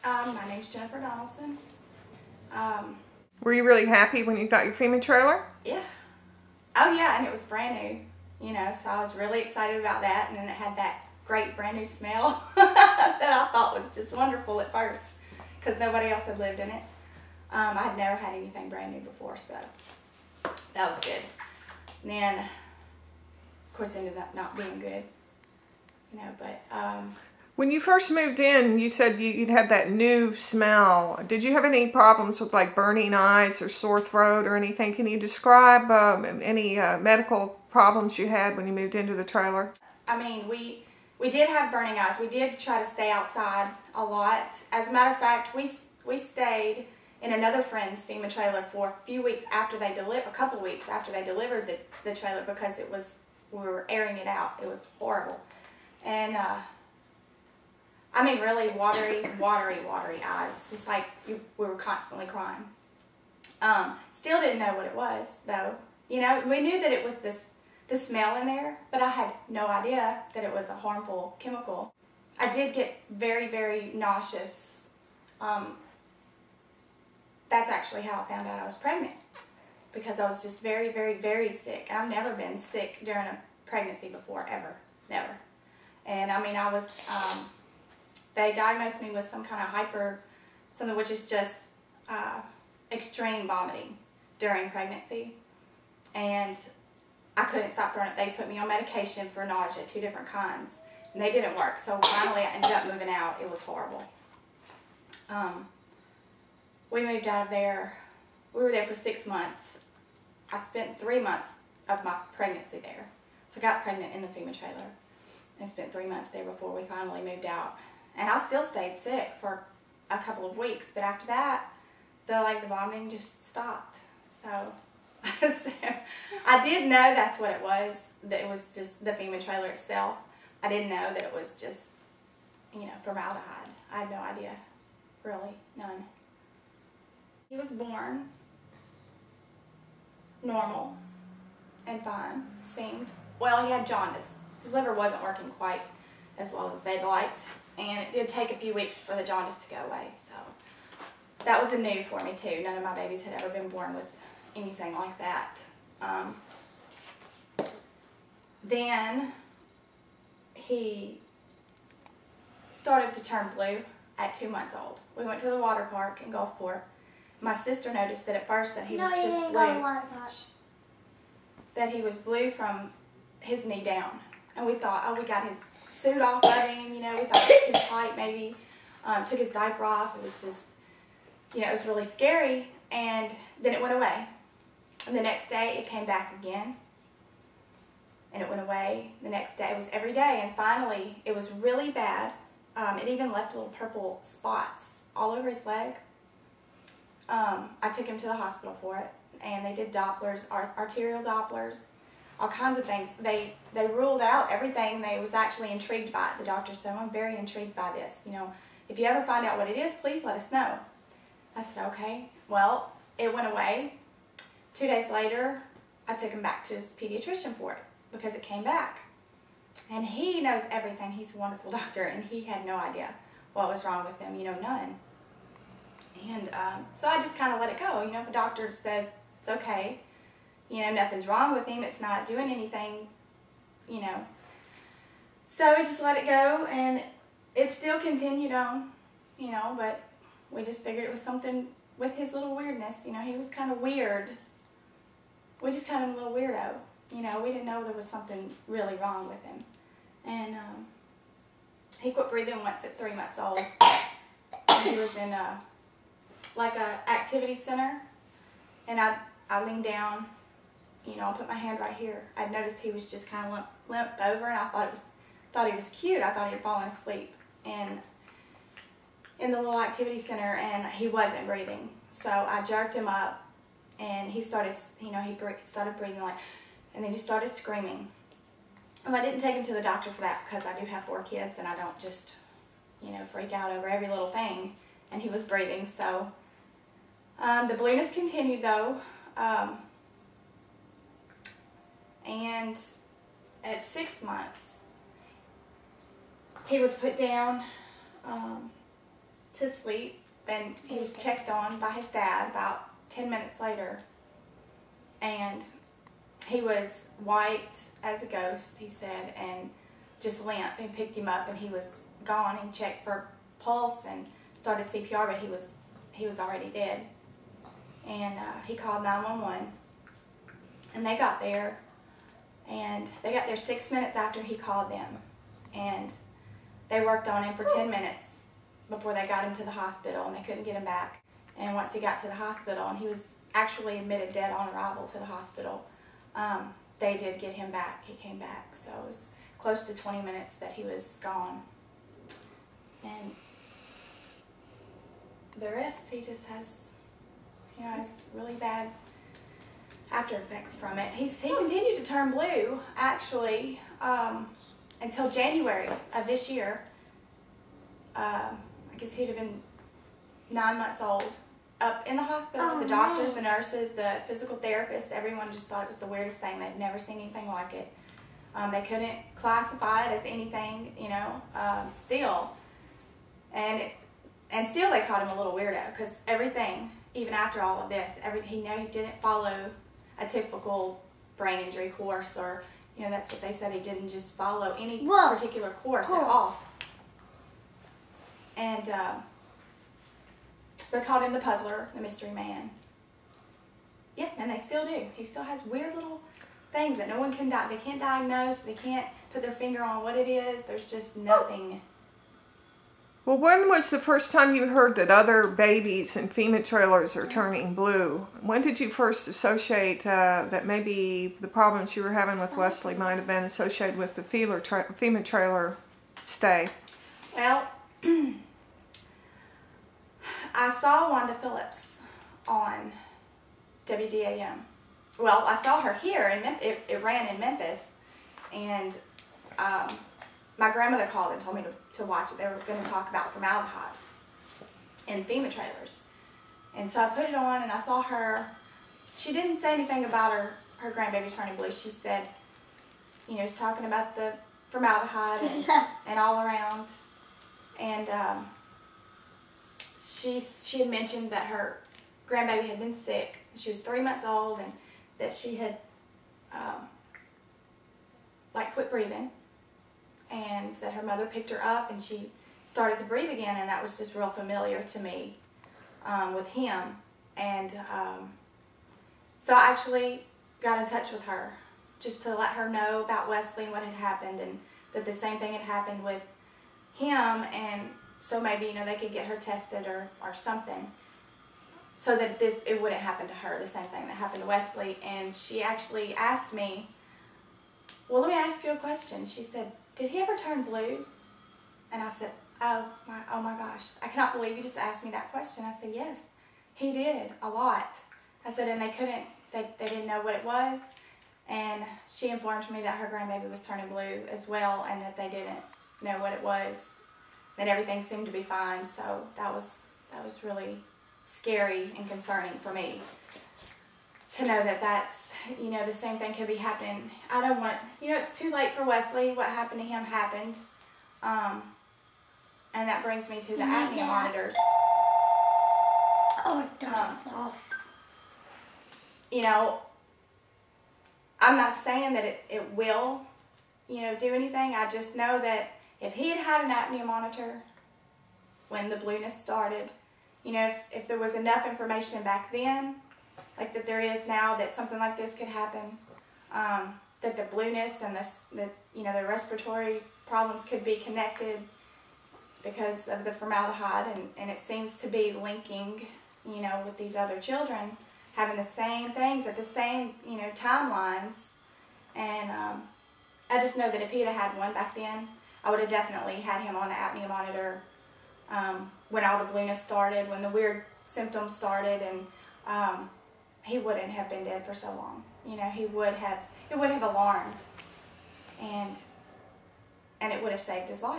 My name's Jennifer Donelson. Were you really happy when you got your FEMA trailer? Yeah. Oh yeah, and it was brand new, you know, so I was really excited about that, and then it had that great brand new smell that I thought was just wonderful at first, because nobody else had lived in it. I had never had anything brand new before, so that was good. And then, of course, it ended up not being good, you know, but... When you first moved in, you said you'd had that new smell. Did you have any problems with like burning eyes or sore throat or anything? Can you describe any medical problems you had when you moved into the trailer? I mean, we did have burning eyes. We did try to stay outside a lot. As a matter of fact, we stayed in another friend's FEMA trailer for a few weeks after they a couple weeks after they delivered the trailer, because we were airing it out. It was horrible. And I mean, really watery eyes. It's just like we were constantly crying. Still didn't know what it was, though. You know, we knew that it was the smell in there, but I had no idea that it was a harmful chemical. I did get very, very nauseous. That's actually how I found out I was pregnant, because I was just very, very, very sick. And I've never been sick during a pregnancy before, ever. Never. And I mean, I was... They diagnosed me with some kind of something which is just extreme vomiting during pregnancy. And I couldn't stop throwing up. They put me on medication for nausea, 2 different kinds. And they didn't work. So finally I ended up moving out. It was horrible. We moved out of there. We were there for 6 months. I spent 3 months of my pregnancy there. So I got pregnant in the FEMA trailer and spent 3 months there before we finally moved out. And I still stayed sick for a couple of weeks, but after that, the vomiting just stopped. So, I did know that's what it was, that it was just the FEMA trailer itself. I didn't know that it was just, you know, formaldehyde. I had no idea, really, none. He was born normal and fine, seemed. Well, he had jaundice. His liver wasn't working quite as well as they'd liked. And it did take a few weeks for the jaundice to go away, so that was a new for me too. None of my babies had ever been born with anything like that. Then he started to turn blue at 2 months old. We went to the water park in Gulfport. My sister noticed that at first that he was just blue. That he was blue from his knee down. And we thought, oh, we got his suit off of him, you know, we thought it was too tight maybe. Took his diaper off. It was just, you know, it was really scary. And then it went away. And the next day it came back again. And it went away. The next day, it was every day. And finally, it was really bad. It even left little purple spots all over his leg. I took him to the hospital for it. And they did Dopplers, arterial Dopplers. All kinds of things. They ruled out everything. They was actually intrigued by it. The doctor said, I'm very intrigued by this. You know, if you ever find out what it is, please let us know. I said, okay. Well, it went away. 2 days later, I took him back to his pediatrician for it because it came back. And he knows everything. He's a wonderful doctor, and he had no idea what was wrong with him. You know, none. And so I just kind of let it go. You know, if a doctor says it's okay, you know, nothing's wrong with him, it's not doing anything, you know. So I just let it go, and it still continued on, you know, but we just figured it was something with his little weirdness. You know, he was kind of weird. We just kind of a little weirdo, you know. We didn't know there was something really wrong with him. And he quit breathing once at 3 months old. And he was in like a activity center, and I leaned down. You know, I put my hand right here. I'd noticed he was just kind of limp over, and I thought he was cute. I thought he had fallen asleep in the little activity center, and he wasn't breathing. So I jerked him up, and he started, you know, he started breathing like, and then he started screaming. Well, I didn't take him to the doctor for that because I do have 4 kids, and I don't just, you know, freak out over every little thing. And he was breathing, so the blueness continued though. And at 6 months, he was put down to sleep, and he was checked on by his dad about 10 minutes later, and he was white as a ghost, he said, and just limp. He picked him up and he was gone. He checked for pulse and started CPR, but he was already dead. And he called 911, and they got there, and they got there 6 minutes after he called them, and they worked on him for 10 minutes before they got him to the hospital, and they couldn't get him back. And once he got to the hospital, and he was actually admitted dead on arrival to the hospital, they did get him back. He came back, so it was close to 20 minutes that he was gone. And the rest, he just has, you know, has really bad after effects from it. He continued to turn blue, actually, until January of this year. I guess he'd have been 9 months old. Up in the hospital, the doctors, the nurses, the physical therapists, everyone just thought it was the weirdest thing. They'd never seen anything like it. They couldn't classify it as anything, you know, still. And still they called him a little weirdo, because everything, even after all of this, he didn't follow a typical brain injury course, or, you know, that's what they said. He didn't just follow any particular course at all. And they called him the puzzler, the mystery man. Yeah, and they still do. He still has weird little things that no one can they can't diagnose. They can't put their finger on what it is. There's just nothing. Well, when was the first time you heard that other babies in FEMA trailers are turning blue? When did you first associate that maybe the problems you were having with Wesley might have been associated with the FEMA trailer stay? Well, I saw Wanda Phillips on WDAM. Well, I saw her here in Memphis. It ran in Memphis, and my grandmother called and told me to watch it. They were going to talk about formaldehyde in FEMA trailers. And so I put it on, and I saw her. She didn't say anything about her grandbaby turning blue. She said, you know, she was talking about the formaldehyde and all around. And she had mentioned that her grandbaby had been sick. She was 3 months old, and that she had like quit breathing, and that her mother picked her up and she started to breathe again, and that was just real familiar to me with him. And so I actually got in touch with her just to let her know about Wesley and what had happened, and that the same thing had happened with him, and so maybe, you know, they could get her tested or something, so that it wouldn't happen to her, the same thing that happened to Wesley. And she actually asked me, well, let me ask you a question. She said, did he ever turn blue? And I said, oh my gosh, I cannot believe you just asked me that question. I said, yes, he did, a lot. I said, and they didn't know what it was. And she informed me that her grandbaby was turning blue as well, and that they didn't know what it was, that everything seemed to be fine. So that was really scary and concerning for me to know that that's, you know, the same thing could be happening. I don't want, you know, it's too late for Wesley. What happened to him happened. And that brings me to the apnea monitors. Oh, off. You know, I'm not saying that it will, you know, do anything. I just know that if he had an apnea monitor when the blueness started, you know, if there was enough information back then, like that there is now, that something like this could happen, that the blueness and you know, the respiratory problems could be connected because of the formaldehyde, and it seems to be linking, you know, with these other children having the same things at the same, you know, timelines. And I just know that if he had one back then, I would have definitely had him on an apnea monitor when all the blueness started, when the weird symptoms started, and he wouldn't have been dead for so long. You know, it would have alarmed, and it would have saved his life.